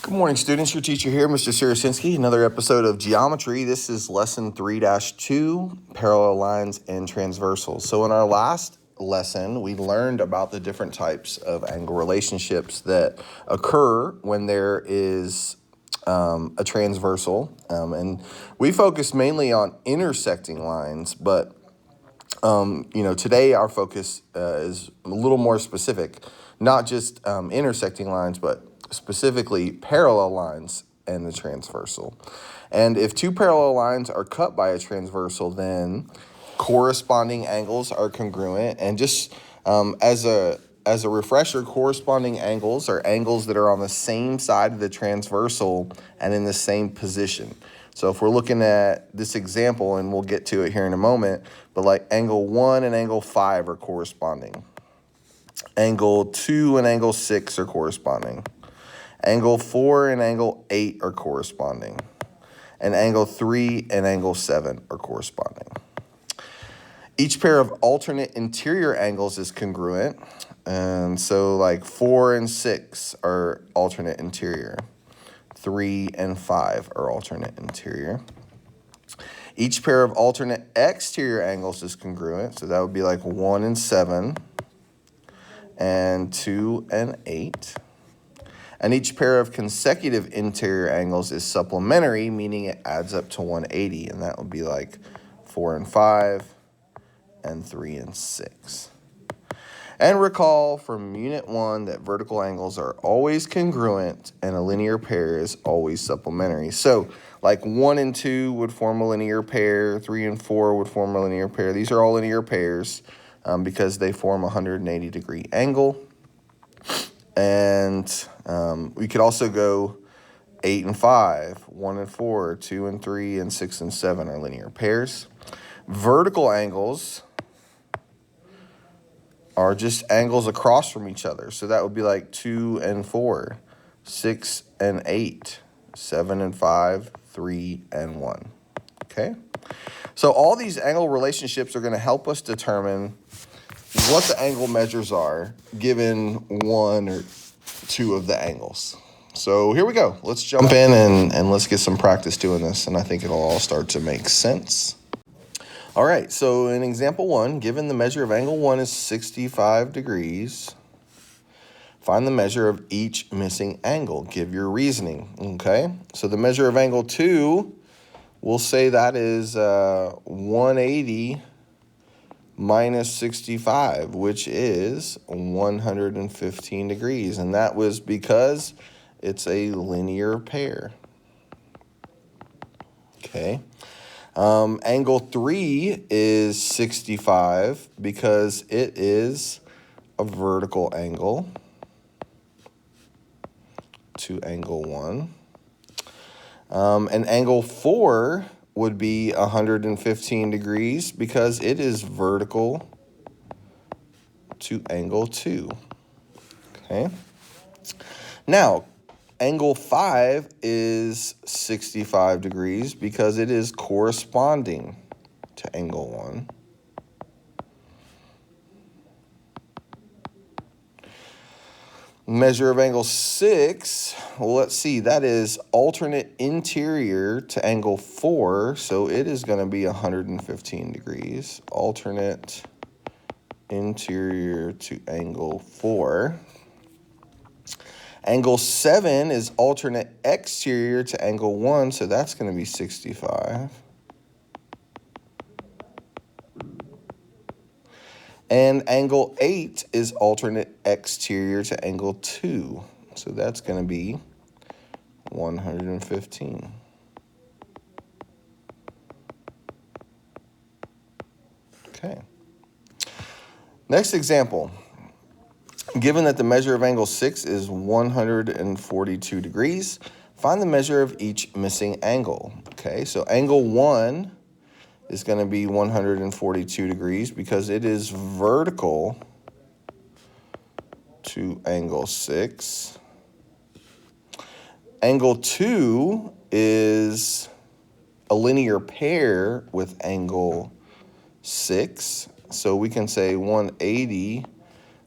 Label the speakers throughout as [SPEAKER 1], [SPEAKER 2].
[SPEAKER 1] Good morning, students. Your teacher here, Mr. Sirasinski. Another episode of Geometry. This is lesson 3-2, parallel lines and transversals. So in our last lesson, we learned about the different types of angle relationships that occur when there is a transversal. And we focused mainly on intersecting lines, but today our focus is a little more specific, not just intersecting lines, but specifically parallel lines and the transversal. And if two parallel lines are cut by a transversal, then corresponding angles are congruent. And just as a refresher, corresponding angles are angles that are on the same side of the transversal and in the same position. So if we're looking at this example, and we'll get to it here in a moment, but like angle 1 and angle 5 are corresponding. Angle 2 and angle 6 are corresponding. Angle 4 and angle 8 are corresponding. And angle 3 and angle 7 are corresponding. Each pair of alternate interior angles is congruent. And so like 4 and 6 are alternate interior. 3 and 5 are alternate interior. Each pair of alternate exterior angles is congruent. So that would be like 1 and 7 and 2 and 8. And each pair of consecutive interior angles is supplementary, meaning it adds up to 180. And that would be like 4 and 5 and 3 and 6. And recall from Unit 1 that vertical angles are always congruent and a linear pair is always supplementary. So like 1 and 2 would form a linear pair, 3 and 4 would form a linear pair. These are all linear pairs because they form a 180-degree angle. And we could also go 8 and 5, 1 and 4, 2 and 3, and 6 and 7 are linear pairs. Vertical angles are just angles across from each other. So that would be like 2 and 4, 6 and 8, 7 and 5, 3 and 1. Okay? So all these angle relationships are going to help us determine what the angle measures are given one or two of the angles. So here we go. Let's jump in and let's get some practice doing this, and I think it'll all start to make sense. All right, so in example 1, given the measure of angle 1 is 65 degrees, find the measure of each missing angle. Give your reasoning, okay? So the measure of angle 2, we'll say that is 180 minus 65, which is 115 degrees. And that was because it's a linear pair. Okay. Angle 3 is 65 because it is a vertical angle to angle 1. And angle 4 would be 115 degrees because it is vertical to angle 2. Okay. Now, angle 5 is 65 degrees because it is corresponding to angle 1. Measure of angle 6, well, let's see, that is alternate interior to angle 4, so it is going to be 115 degrees. Alternate interior to angle 4. Angle 7 is alternate exterior to angle 1, so that's going to be 65. And angle 8 is alternate exterior to angle 2, so that's going to be 115. Okay. Next example. Given that the measure of angle 6 is 142 degrees, find the measure of each missing angle. Okay, so angle 1 is going to be 142 degrees because it is vertical to angle 6. Angle 2 is a linear pair with angle 6. So we can say 180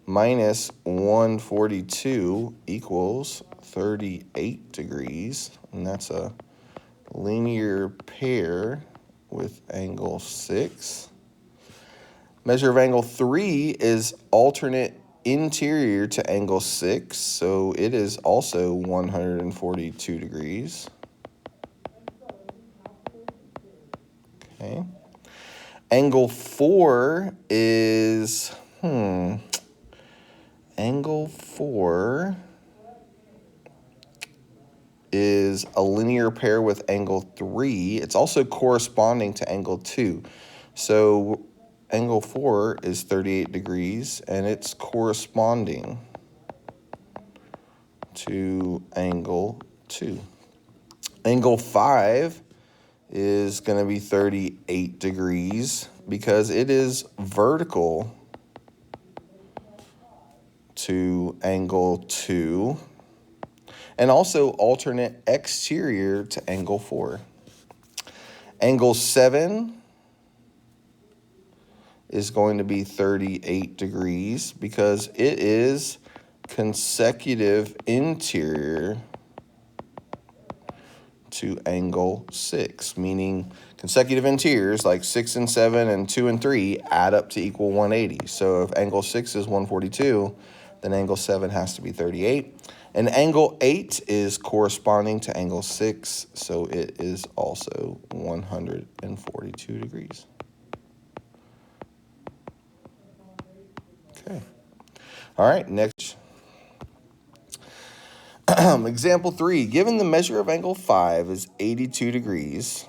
[SPEAKER 1] minus 142 equals 38 degrees, and that's a linear pair with angle 6. Measure of angle 3 is alternate interior to angle 6, so it is also 142 degrees. Okay. Angle 4 is, angle 4 is a linear pair with angle 3. It's also corresponding to angle 2. So angle 4 is 38 degrees, and it's corresponding to angle 2. Angle 5 is going to be 38 degrees because it is vertical to angle 2 and also alternate exterior to angle 4. Angle 7 is going to be 38 degrees because it is consecutive interior to angle 6, meaning consecutive interiors like 6 and 7 and 2 and 3 add up to equal 180. So if angle 6 is 142, then angle 7 has to be 38. And angle 8 is corresponding to angle 6, so it is also 142 degrees. Okay. All right, next. Example 3, given the measure of angle 5 is 82 degrees,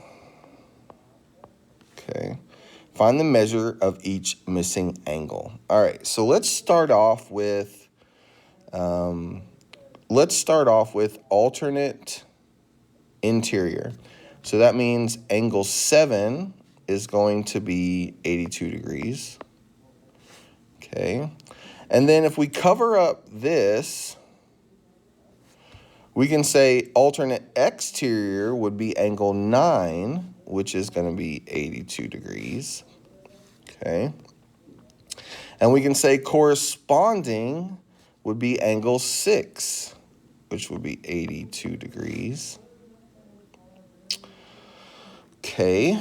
[SPEAKER 1] okay, find the measure of each missing angle. All right, so let's start off with alternate interior. So that means angle 7 is going to be 82 degrees, okay, and then if we cover up this, we can say alternate exterior would be angle 9, which is going to be 82 degrees, okay? And we can say corresponding would be angle 6, which would be 82 degrees. Okay,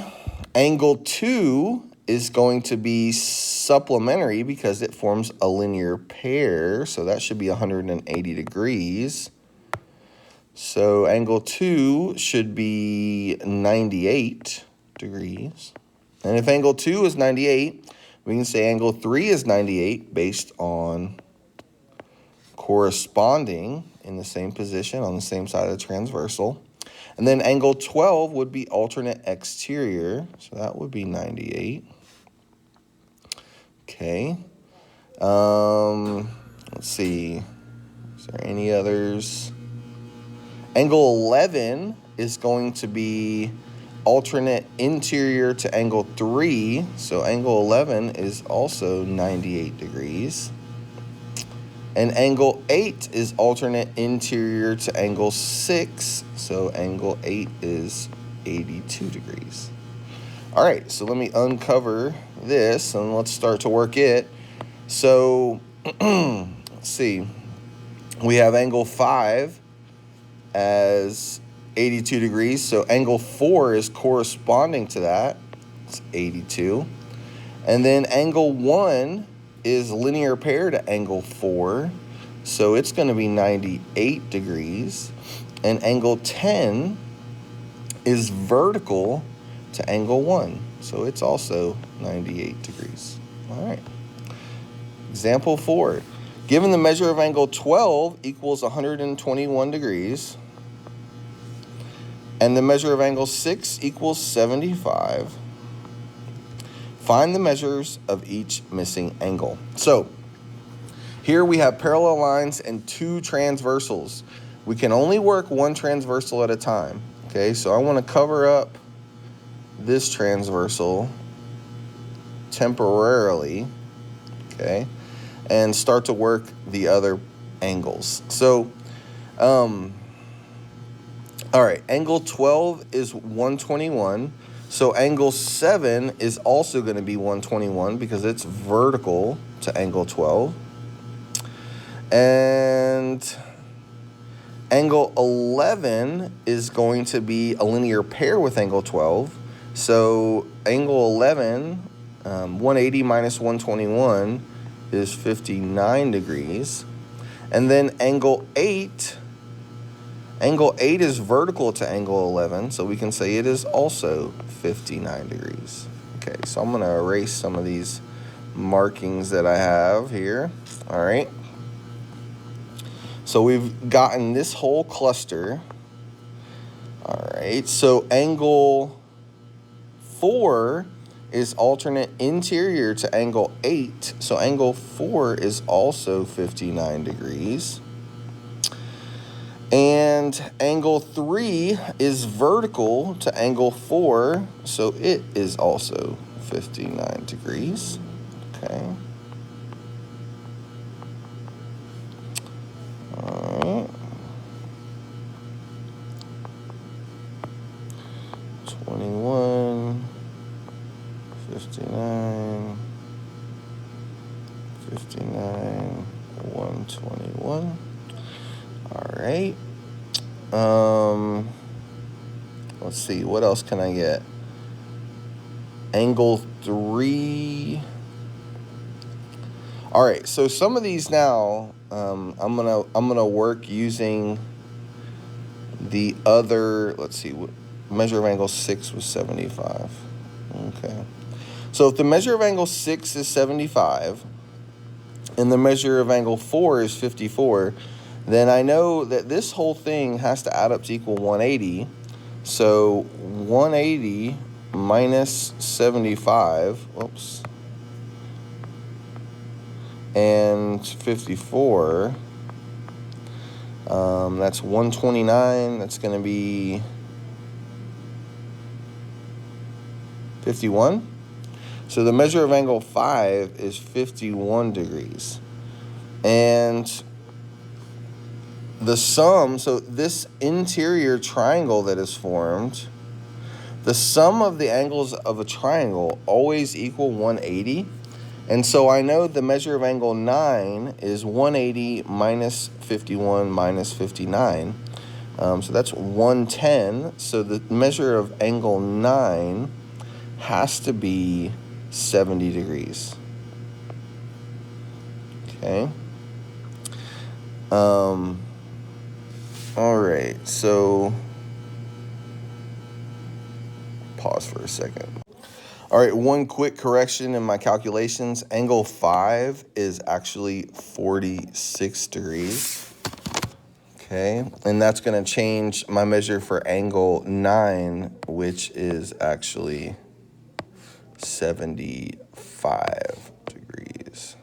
[SPEAKER 1] angle 2 is going to be supplementary because it forms a linear pair, so that should be 180 degrees. So angle 2 should be 98 degrees. And if angle 2 is 98, we can say angle 3 is 98 based on corresponding in the same position on the same side of the transversal. And then angle 12 would be alternate exterior, so that would be 98. Okay. Let's see. Is there any others? Angle 11 is going to be alternate interior to angle 3. So angle 11 is also 98 degrees. And angle 8 is alternate interior to angle 6. So angle 8 is 82 degrees. All right, so let me uncover this and let's start to work it. So let's see. We have angle 5 as 82 degrees, so angle 4 is corresponding to that. It's 82. And then angle 1 is linear pair to angle 4, so it's going to be 98 degrees. And angle 10 is vertical to angle 1, so it's also 98 degrees. All right. Example 4. Given the measure of angle 12 equals 121 degrees, and the measure of angle 6 equals 75, find the measures of each missing angle. So here we have parallel lines and 2 transversals. We can only work one transversal at a time. Okay, so I want to cover up this transversal temporarily, okay, and start to work the other angles. So, all right, angle 12 is 121. So angle 7 is also going to be 121 because it's vertical to angle 12. And Angle 11 is going to be a linear pair with angle 12. So angle 11, 180 minus 121 is 59 degrees. And then angle 8 is vertical to angle 11, so we can say it is also 59 degrees. Okay, so I'm going to erase some of these markings that I have here. All right. So we've gotten this whole cluster. All right, so angle 4 is alternate interior to angle 8. So angle 4 is also 59 degrees. And angle 3 is vertical to angle 4. So it is also 59 degrees. Okay. All right. 21, 59, 59, 121. All right. Let's see, what else can I get? Angle 3. All right, so some of these now, I'm gonna work using the other. Let's see, what measure of angle 6 was 75. Okay, so if the measure of angle 6 is 75 and the measure of angle 4 is 54, then I know that this whole thing has to add up to equal 180. So 180 minus 75, whoops, and 54, that's 129. That's going to be 51. So the measure of angle 5 is 51 degrees. And the sum, so this interior triangle that is formed, the sum of the angles of a triangle always equal 180. And so I know the measure of angle 9 is 180 minus 51 minus 59. So that's 110. So the measure of angle 9 has to be 70 degrees. Okay. All right, so pause for a second. All right, one quick correction in my calculations. Angle 5 is actually 46 degrees. Okay, and that's going to change my measure for angle 9, which is actually 75 degrees.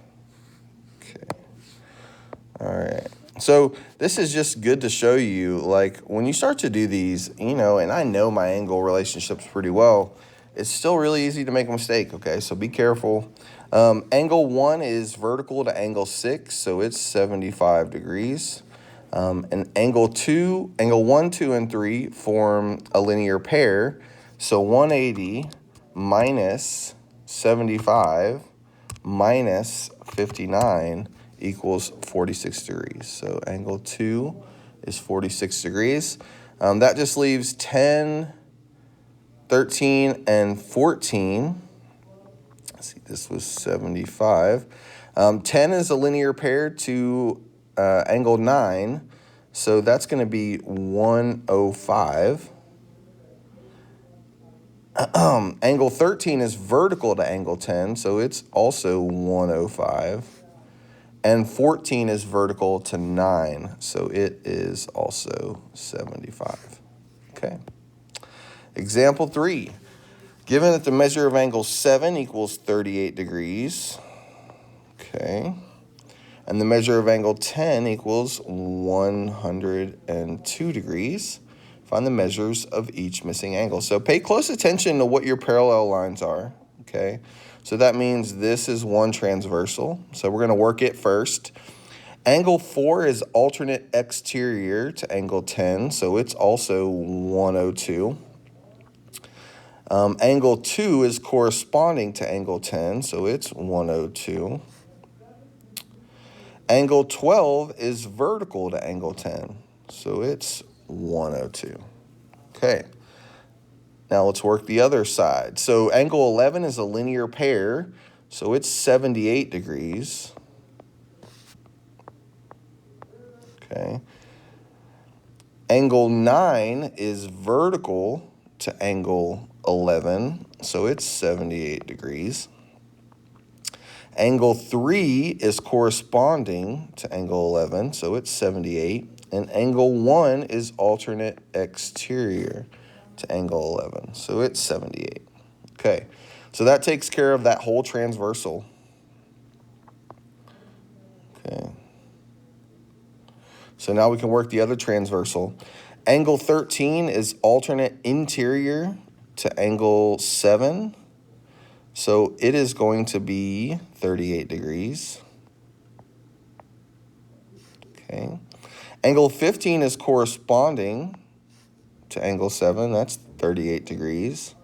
[SPEAKER 1] Okay, all right. So this is just good to show you, like, when you start to do these, you know, and I know my angle relationships pretty well, it's still really easy to make a mistake, okay? So be careful. Angle 1 is vertical to angle 6, so it's 75 degrees. And angle 1, 2, and 3 form a linear pair. So 180 minus 75 minus 59 equals 46 degrees. So angle 2 is 46 degrees. That just leaves 10, 13, and 14. Let's see, this was 75. 10 is a linear pair to angle 9. So that's going to be 105. Angle 13 is vertical to angle 10, so it's also 105. And 14 is vertical to 9, so it is also 75. Okay. Example 3. Given that the measure of angle 7 equals 38 degrees, okay, and the measure of angle 10 equals 102 degrees, find the measures of each missing angle. So pay close attention to what your parallel lines are, okay? So that means this is one transversal, so we're going to work it first. Angle 4 is alternate exterior to angle 10, so it's also 102. Angle 2 is corresponding to angle 10, so it's 102. Angle 12 is vertical to angle 10, So it's 102. Okay. Now let's work the other side. So angle 11 is a linear pair, so it's 78 degrees. Okay. Angle 9 is vertical to angle 11, so it's 78 degrees. Angle 3 is corresponding to angle 11, so it's 78. And angle 1 is alternate exterior to angle 11, so it's 78. Okay, so that takes care of that whole transversal. Okay. So now we can work the other transversal. Angle 13 is alternate interior to angle 7. So it is going to be 38 degrees. Okay. Angle 15 is corresponding to angle 7. That's 38 degrees.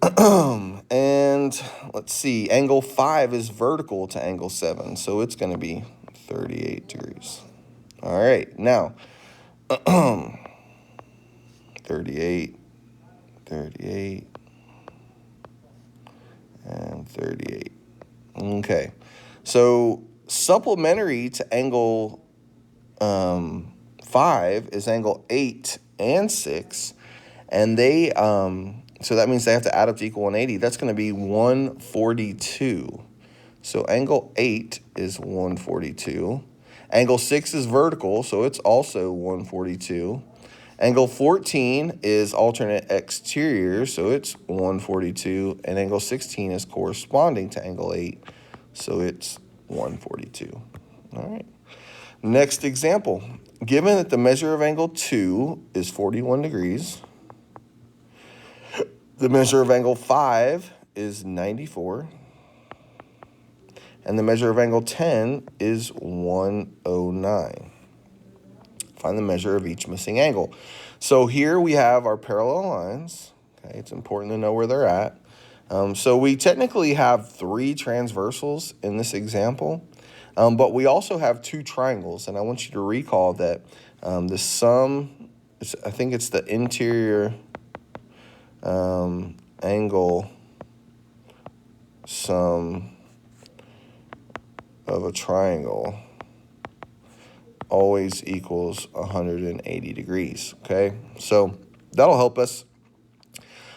[SPEAKER 1] And let's see, angle 5 is vertical to angle 7. So it's going to be 38 degrees. All right, now 38, 38, and 38. Okay, so supplementary to angle 5 is angle 8 and 6, and they so that means they have to add up to equal 180. That's going to be 142. So angle 8 is 142. Angle 6 is vertical, so it's also 142. Angle 14 is alternate exterior, so it's 142. And angle 16 is corresponding to angle 8, so it's 142. All right. Next example. Given that the measure of angle 2 is 41 degrees, the measure of angle 5 is 94, and the measure of angle 10 is 109. Find the measure of each missing angle. So here we have our parallel lines. Okay, it's important to know where they're at. So we technically have 3 transversals in this example, but we also have 2 triangles, and I want you to recall that the sum, I think it's the interior angle sum of a triangle always equals 180 degrees, okay? So that'll help us.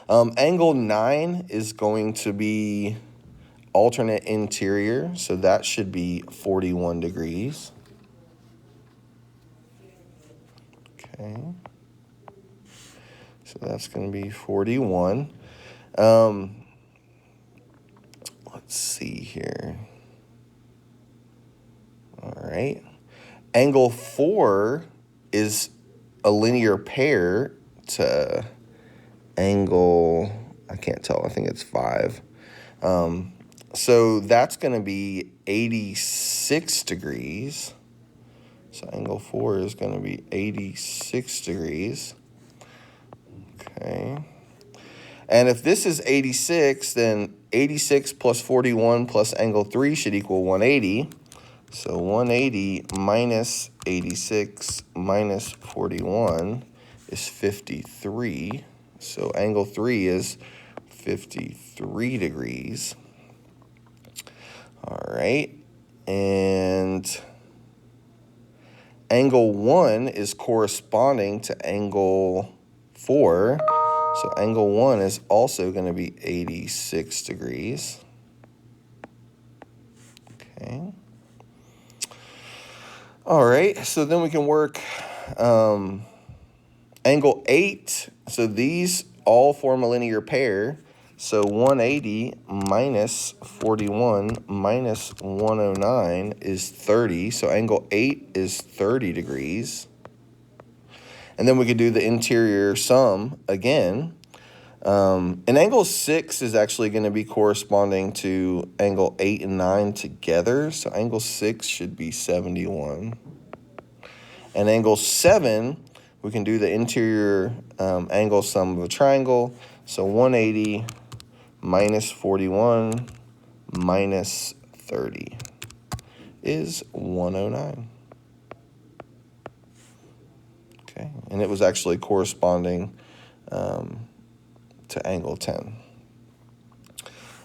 [SPEAKER 1] Angle 9 is going to be alternate interior, so that should be 41 degrees. Okay. So that's going to be 41. Let's see here. All right. Angle 4 is a linear pair to angle, I can't tell, I think it's 5. So that's going to be 86 degrees. So angle 4 is going to be 86 degrees. Okay. And if this is 86, then 86 plus 41 plus angle 3 should equal 180. So 180 minus 86 minus 41 is 53. So angle 3 is 53 degrees. All right. And angle 1 is corresponding to angle 4. So angle 1 is also going to be 86 degrees. Okay. All right, so then we can work angle 8. So these all form a linear pair. So 180 minus 41 minus 109 is 30. So angle 8 is 30 degrees. And then we could do the interior sum again. And angle 6 is actually going to be corresponding to angle 8 and 9 together. So angle 6 should be 71. And angle 7, we can do the interior angle sum of a triangle. So 180 minus 41 minus 30 is 109. Okay, and it was actually corresponding to angle 10.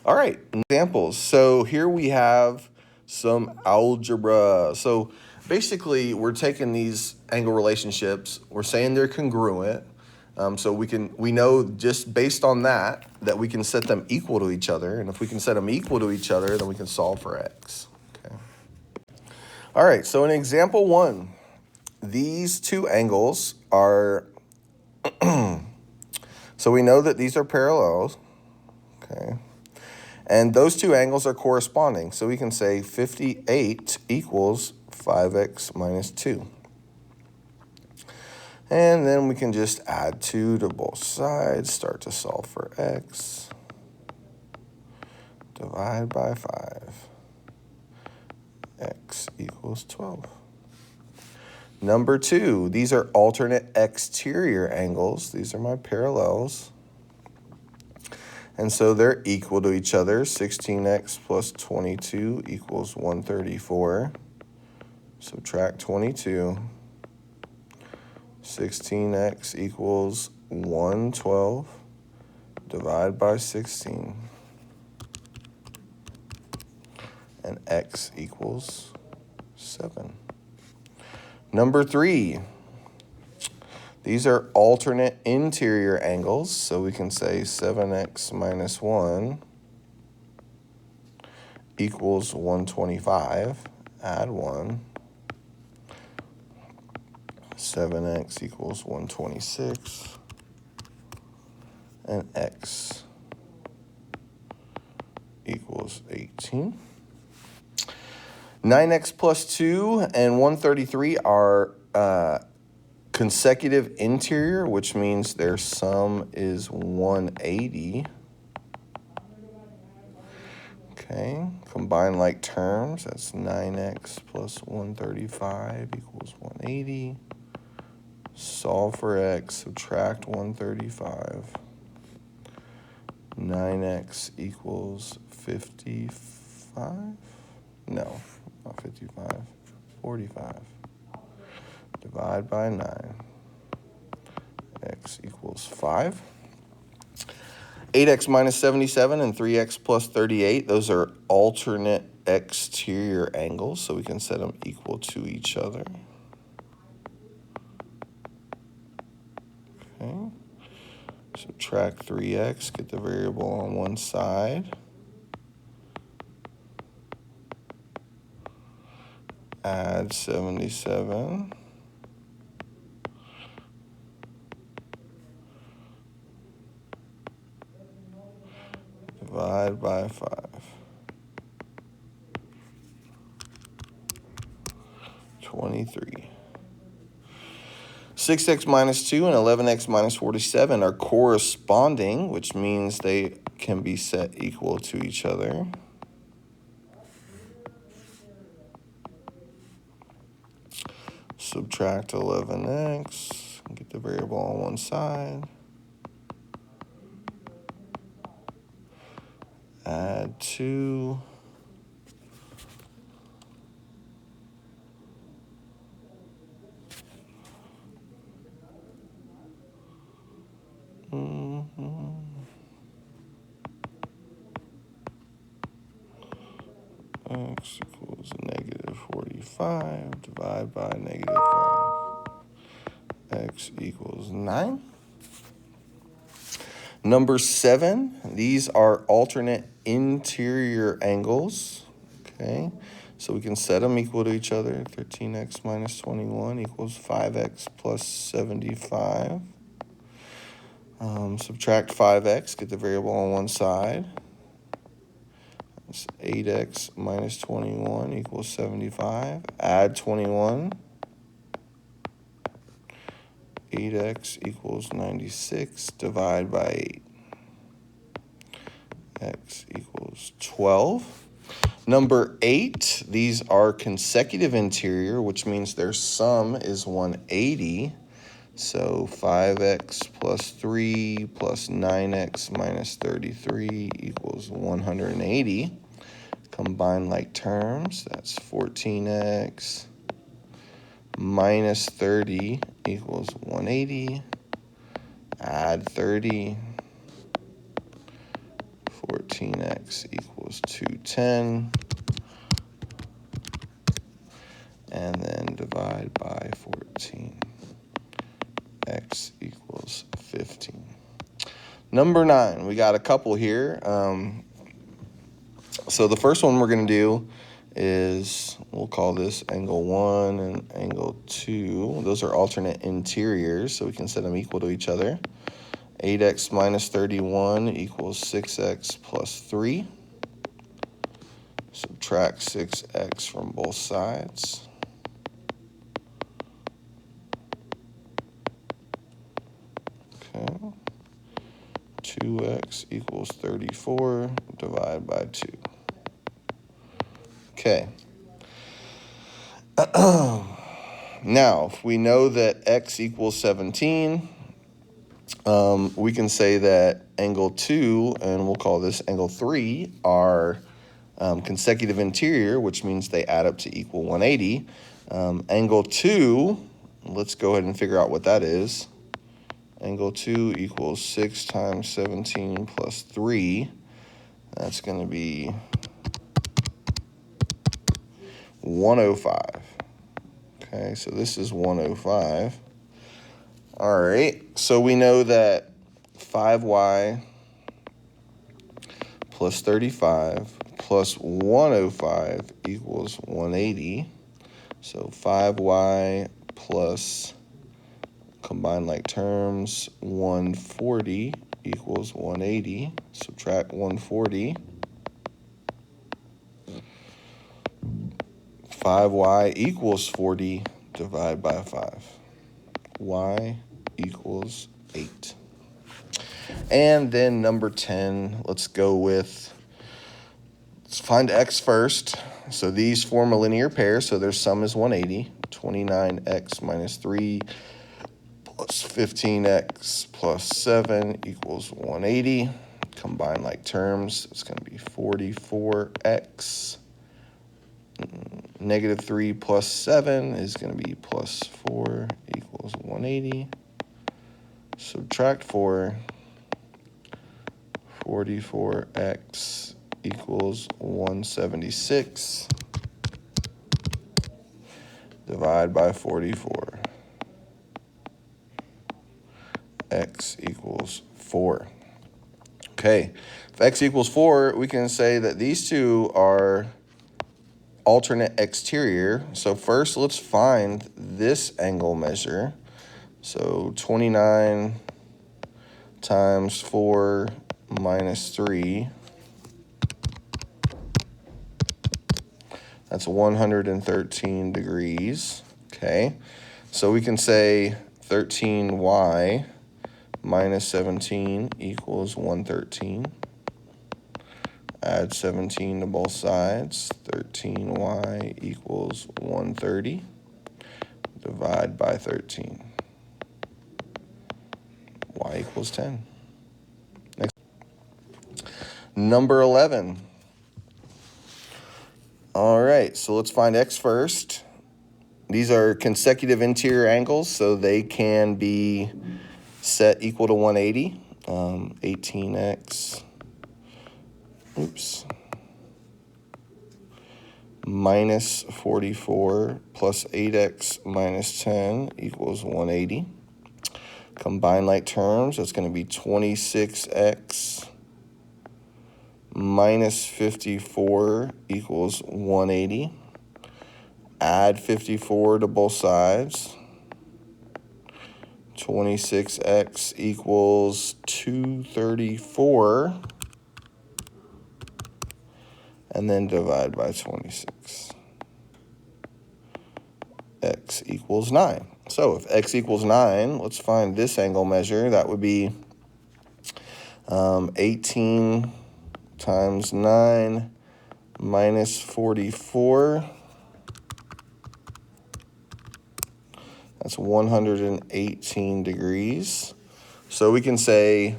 [SPEAKER 1] All right, examples. So here we have some algebra. So basically, we're taking these angle relationships, we're saying they're congruent. So we know just based on that we can set them equal to each other. And if we can set them equal to each other, then we can solve for x. Okay. All right, so in example 1, these two angles are, so we know that these are parallels, okay? And those two angles are corresponding. So we can say 58 equals 5x minus 2. And then we can just add 2 to both sides, start to solve for x. Divide by 5. X equals 12. Number 2, these are alternate exterior angles. These are my parallels. And so they're equal to each other. 16x plus 22 equals 134. Subtract 22. 16x equals 112. Divide by 16. And x equals 7. Number 3, these are alternate interior angles, so we can say 7x minus 1 equals 125. Add 1. 7x equals 126. And x equals 18. 9x plus 2 and 133 are consecutive interior, which means their sum is 180. Okay, combine like terms. That's 9x plus 135 equals 180. Solve for x, subtract 135. 9x equals 55? No, not 55, 45. Divide by 9. X equals 5. 8x minus 77 and 3x plus 38, those are alternate exterior angles, so we can set them equal to each other. Okay. Subtract 3x, get the variable on one side. Add 77. Divide by 5. 23. 6x minus 2 and 11x minus 47 are corresponding, which means they can be set equal to each other. Subtract 11x, get the variable on one side. Add 2. X equals negative 45. Divide by negative 5. X equals 9. Number 7, these are alternate interior angles. Okay, so we can set them equal to each other. 13x minus 21 equals 5x plus 75. Subtract 5x, get the variable on one side. That's 8x minus 21 equals 75. Add 21. 8x equals 96. Divide by 8. X equals 12. Number 8, these are consecutive interior, which means their sum is 180. So 5x plus 3 plus 9x minus 33 equals 180. Combine like terms, that's 14x minus 30 equals 180. Add 30. 14x equals 210. And then divide by 14. X equals 15. Number 9, we got a couple here. So the first one we're going to do is, we'll call this angle 1 and angle 2. Those are alternate interiors, so we can set them equal to each other. 8x minus 31 equals 6x plus 3. Subtract 6x from both sides. Okay. 2x equals 34, divide by 2. Okay. Now, if we know that x equals 17, we can say that angle 2, and we'll call this angle 3, are consecutive interior, which means they add up to equal 180. Angle 2, let's go ahead and figure out what that is. Angle 2 equals 6 times 17 plus 3. That's going to be 105. Okay, so this is 105. All right, so we know that 5y plus 35 plus 105 equals 180. So 5y plus, combine like terms, 140 equals 180. Subtract 140. 5y equals 40, divide by 5. Y equals 8. And then number 10, let's find x first. So these form a linear pair, so their sum is 180. 29x minus 3 plus 15x plus 7 equals 180. Combine like terms, it's going to be 44x. Negative 3 plus 7 is going to be plus 4 equals 180. Subtract 4. 44x equals 176. Divide by 44. X equals 4. Okay, if x equals 4, we can say that these two are alternate exterior. So first, let's find this angle measure. So 29 times 4 minus 3. That's 113 degrees. Okay, so we can say 13y minus 17 equals 113. Add 17 to both sides. 13y equals 130. Divide by 13. Y equals 10. Next. Number 11. All right, so let's find x first. These are consecutive interior angles, so they can be set equal to 180. 18x. Minus 44 plus 8x minus 10 equals 180. Combine like terms, that's going to be 26x minus 54 equals 180. Add 54 to both sides. 26x equals 234. And then divide by 26. X equals 9. So if x equals 9, let's find this angle measure. That would be 18 times 9 minus 44. That's 118 degrees. So we can say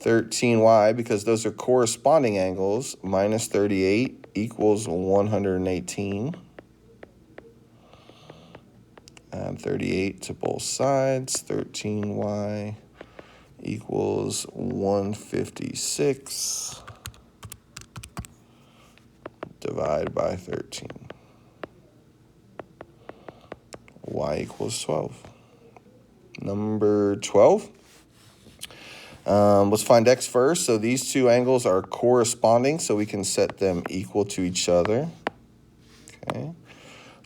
[SPEAKER 1] 13y, because those are corresponding angles, minus 38 equals 118. Add 38 to both sides. 13y equals 156. Divide by 13. Y equals 12. Number 12. Let's find x first. So these two angles are corresponding, so we can set them equal to each other. Okay.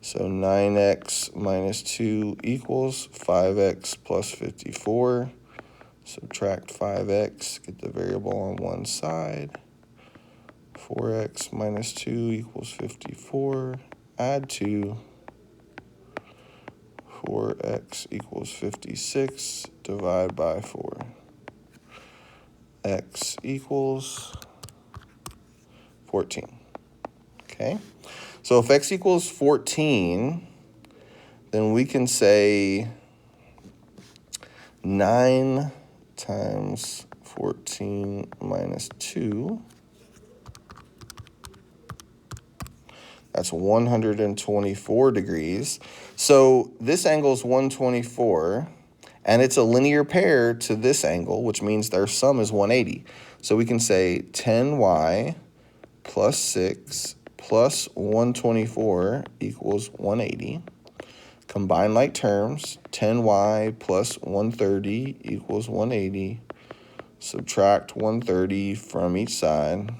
[SPEAKER 1] So 9x minus 2 equals 5x plus 54. Subtract 5x, get the variable on one side. 4x minus 2 equals 54. Add 2. 4x equals 56. Divide by 4. X equals 14. Okay. So if x equals 14, then we can say 9 times 14 minus 2. That's 124 degrees. So this angle is 124, and it's a linear pair to this angle, which means their sum is 180. So we can say 10y plus 6 plus 124 equals 180. Combine like terms, 10y plus 130 equals 180. Subtract 130 from each side.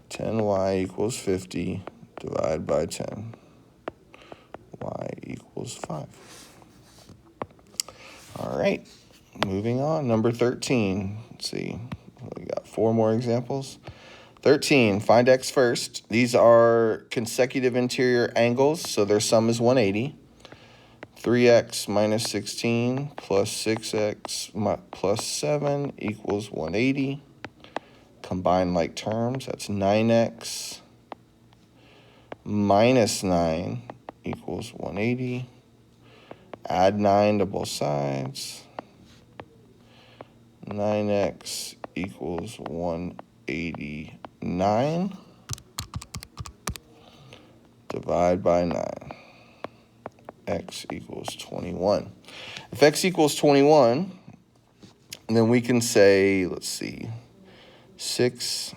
[SPEAKER 1] 10y equals 50. Divide by 10. Y equals 5. All right, moving on. Number 13. Let's see. We got 4 more examples. 13, find x first. These are consecutive interior angles, so their sum is 180. 3x minus 16 plus 6x plus 7 equals 180. Combine like terms, that's 9x minus 9 equals 180. Add 9 to both sides. 9x equals 189. Divide by 9. X equals 21. If x equals 21, then we can say, let's see, 6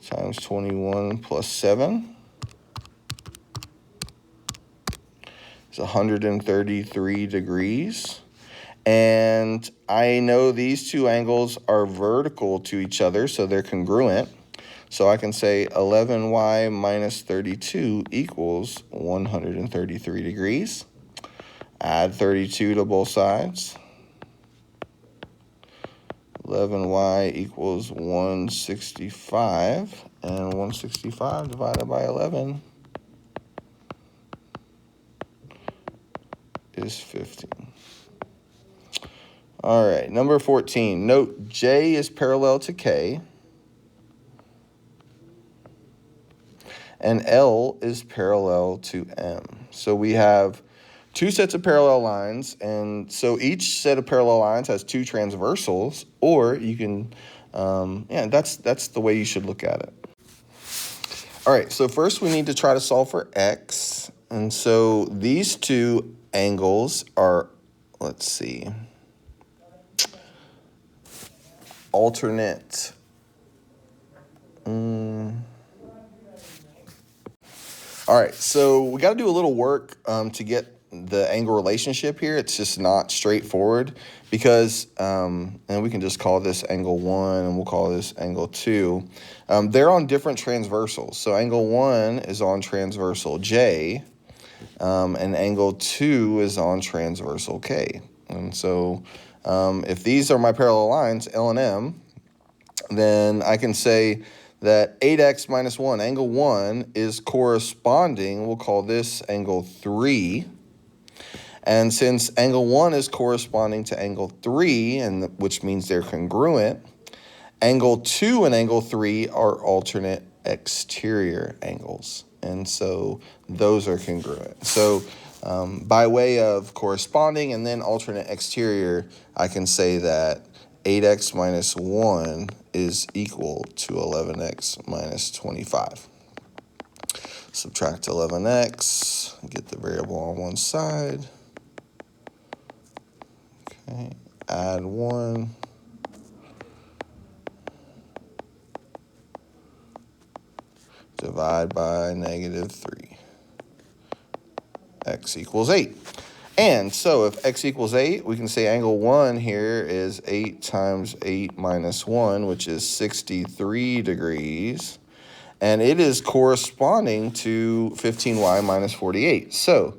[SPEAKER 1] times 21 plus 7 is 133 degrees. And I know these two angles are vertical to each other, so they're congruent. So I can say 11y minus 32 equals 133 degrees. Add 32 to both sides. 11y equals 165, and 165 divided by 11 is 15. All right, number 14. Note J is parallel to K, and L is parallel to M. So we have 2 sets of parallel lines, and so each set of parallel lines has 2 transversals, or you can, that's the way you should look at it. All right, so first we need to try to solve for x, and so these 2 angles are, let's see, alternate. All right, so we got to do a little work to get the angle relationship here. It's just not straightforward because, and we can just call this angle 1 and we'll call this angle 2. They're on different transversals. So angle 1 is on transversal J, and angle 2 is on transversal K. And so if these are my parallel lines, L and M, then I can say that 8x minus 1, angle 1, is corresponding. We'll call this angle 3. And since angle 1 is corresponding to angle 3, and which means they're congruent, angle 2 and angle 3 are alternate exterior angles. And so those are congruent. So by way of corresponding and then alternate exterior, I can say that 8x minus 1 is equal to 11x minus 25. Subtract 11x, get the variable on one side. Okay, add 1. Divide by -3. X equals 8. And so if x equals 8, we can say angle 1 here is 8 times 8 minus 1, which is 63 degrees. And it is corresponding to 15y minus 48. So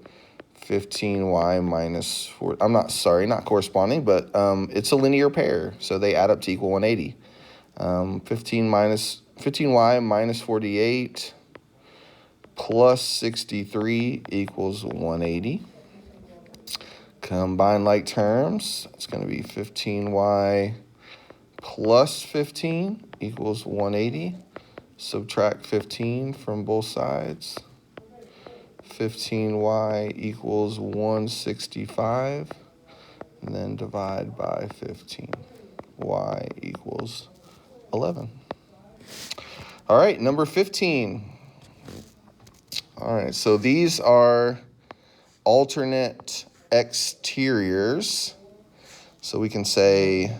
[SPEAKER 1] 15y minus 4, not corresponding, but it's a linear pair. So they add up to equal 180. 15y minus 48 plus 63 equals 180. Combine like terms, it's going to be 15y plus 15 equals 180. Subtract 15 from both sides. 15y equals 165. And then divide by 15. Y equals 11. All right, number 15. All right, so these are alternate exteriors. So we can say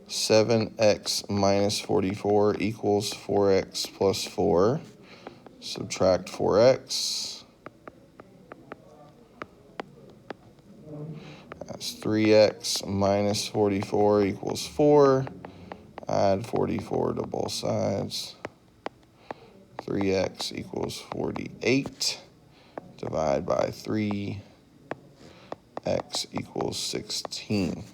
[SPEAKER 1] 7x minus 44 equals 4x plus 4. Subtract 4x. That's 3x minus 44 equals 4. Add 44 to both sides. 3x equals 48. Divide by 3. X equals 16.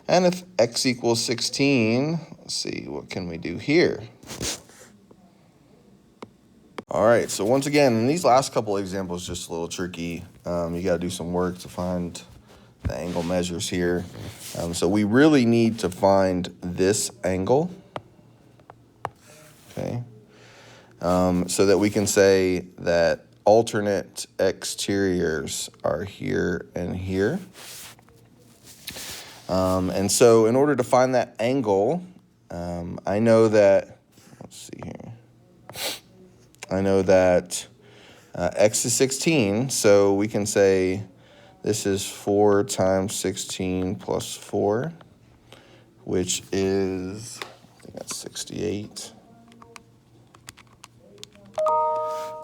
[SPEAKER 1] And if x equals 16, let's see, what can we do here? All right, so once again, in these last couple examples, just a little tricky. You got to do some work to find the angle measures here. So we really need to find this angle, okay? So that we can say that alternate exteriors are here and here. And so in order to find that angle, I know that, let's see here. I know that x is 16, so we can say this is 4 times 16 plus 4, which is, I think that's 68.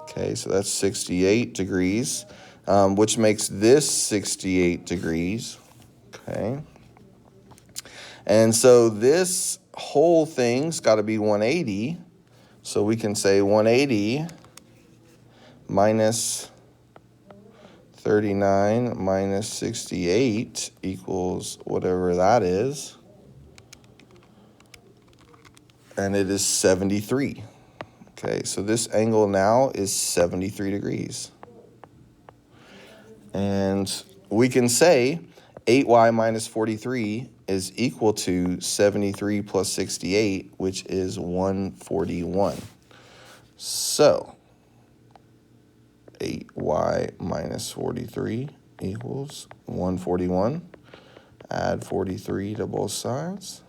[SPEAKER 1] Okay, so that's 68 degrees, which makes this 68 degrees, okay? And so this whole thing's got to be 180, so we can say 180 minus 39 minus 68 equals whatever that is, and it is 73. Okay, so this angle now is 73 degrees. And we can say 8y minus 43 is equal to 73 plus 68, which is 141. So 8y minus 43 equals 141. Add 43 to both sides.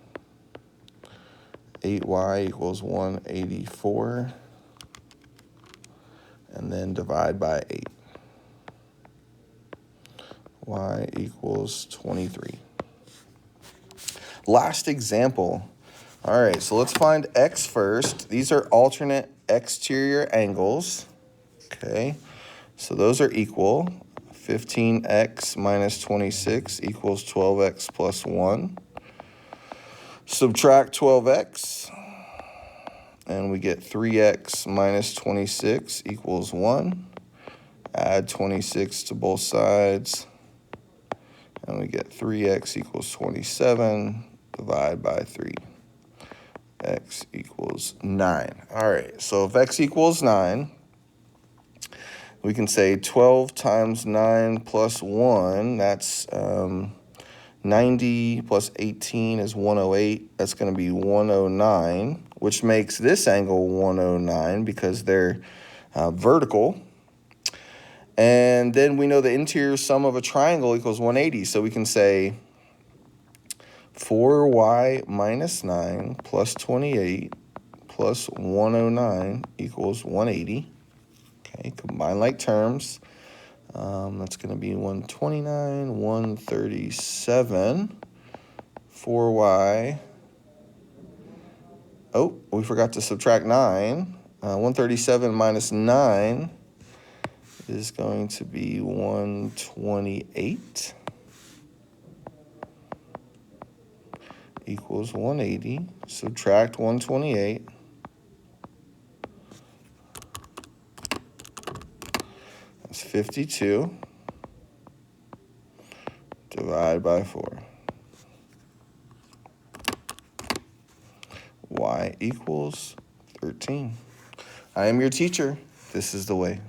[SPEAKER 1] 8y equals 184. And then divide by 8. Y equals 23. Last example. All right, so let's find x first. These are alternate exterior angles. Okay, so those are equal. 15x minus 26 equals 12x plus 1. Subtract 12x, and we get 3x minus 26 equals 1. Add 26 to both sides, and we get 3x equals 27. Divide by 3. X equals 9. All right, so if x equals 9, we can say 12 times 9 plus 1, that's 90 plus 18 is 108. That's going to be 109, which makes this angle 109 because they're vertical. And then we know the interior sum of a triangle equals 180. So we can say 4y minus 9 plus 28 plus 109 equals 180. Okay, combine like terms. That's going to be 129, 137, 4y. Oh, we forgot to subtract 9. 137 minus 9 is going to be 128 equals 180. Subtract 128. That's 52. Divide by 4. Y equals 13. I am your teacher. This is the way.